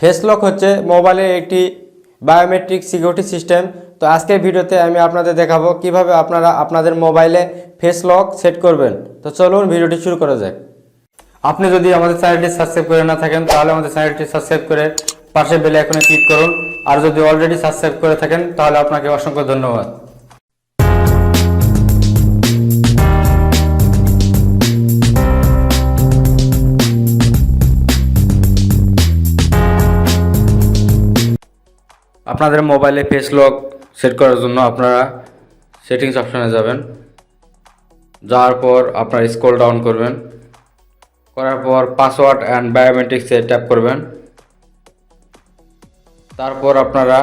Face lock হচ্ছে মোবাইলের একটি বায়োমেট্রিক সিকিউরিটি সিস্টেম। তো আজকের ভিডিওতে আমি আপনাদের দেখাবো কিভাবে আপনারা আপনাদের মোবাইলে ফেস লক সেট করবেন। তো চলুন ভিডিওটি শুরু করা যাক। আপনি যদি আমাদের চ্যানেলটি সাবস্ক্রাইব করে না থাকেন তাহলে আমাদের চ্যানেলটি সাবস্ক্রাইব করে পাশে বেল আইকনে ক্লিক করুন। আর যদি অলরেডি সাবস্ক্রাইব করে থাকেন তাহলে আপনাকে অসংখ্য ধন্যবাদ। আপনাদের মোবাইলে ফেস লক সেট করার জন্য আপনারা সেটিংস অপশনে যাবেন। যাওয়ার পর আপনারা স্ক্রল ডাউন করবেন, করার পর পাসওয়ার্ড অ্যান্ড বায়োমেট্রিক্সে ট্যাপ করবেন। তারপর আপনারা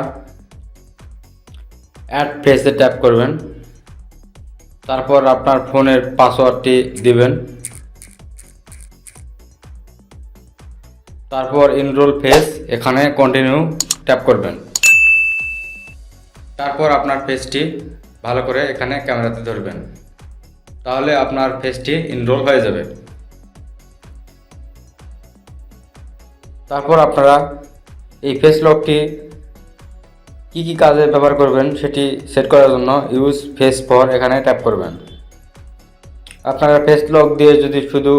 অ্যাড ফেসে ট্যাপ করবেন। তারপর আপনার ফোনের পাসওয়ার্ডটি দিবেন। তারপর ইনরোল ফেস এখানে কন্টিনিউ ট্যাপ করবেন। তারপর আপনার ফেসটি ভালো করে এখানে ক্যামেরাতে ধরবেন, তাহলে আপনার ফেসটি ইনরোল হয়ে যাবে। তারপর আপনারা এই ফেস লকটি কি কাজে ব্যবহার করবেন সেটি সেট করার জন্য ইউজ ফেস ফর এখানে ট্যাপ করবেন। আপনারা ফেস লক দিয়ে যদি শুধু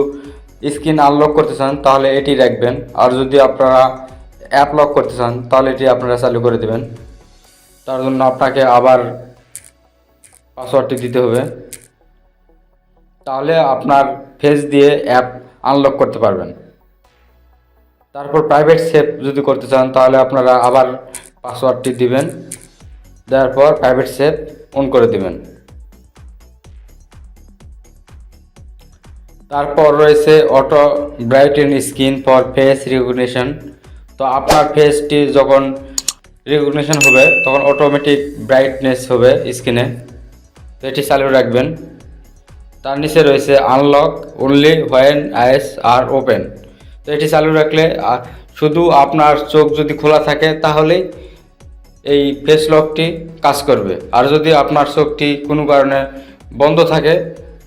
স্ক্রিন আনলক করতে চান তাহলে এটি রাখবেন, আর যদি আপনারা অ্যাপ লক করতে চান তাহলে এটি আপনারা চালু করে দেবেন। তার জন্য আপনাকে আবার পাসওয়ার্ডটি দিতে হবে, তাহলে আপনার ফেস দিয়ে অ্যাপ আনলক করতে পারবেন। তারপর প্রাইভেট সেভ যদি করতে চান তাহলে আপনারা আবার পাসওয়ার্ডটি দিবেন, দেওয়ার পর প্রাইভেট সেভ অন করে দিবেন। তারপর রয়েছে auto brighten screen for face recognition. তো আপনার ফেসটি যখন রিকগনিশন হবে তখন অটোমেটিক ব্রাইটনেস হবে স্ক্রিনে, তো এটি চালু রাখবেন। তার নিচে রয়েছে unlock only when eyes are open. তো এটি চালু রাখলে শুধু আপনার চোখ যদি খোলা থাকে তাহলেই এই ফেস লকটি কাজ করবে, আর যদি আপনার চোখটি কোনো কারণে বন্ধ থাকে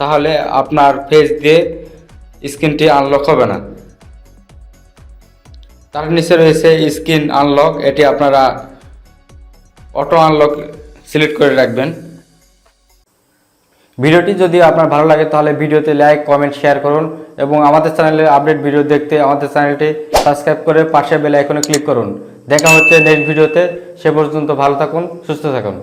তাহলে আপনার ফেস দিয়ে স্ক্রিনটি আনলক হবে না। তার নিচে রয়েছে স্ক্রিন আনলক, এটি আপনারা অটো আনলক সিলেক্ট করে রাখবেন। ভিডিওটি যদি আপনার ভালো লাগে তাহলে ভিডিওতে লাইক, কমেন্ট, শেয়ার করুন এবং আমাদের চ্যানেলের আপডেট ভিডিও দেখতে আমাদের চ্যানেলটি সাবস্ক্রাইব করে পাশে বেল আইকনে ক্লিক করুন। দেখা হচ্ছে নেক্সট ভিডিওতে। সে পর্যন্ত ভালো থাকুন, সুস্থ থাকুন।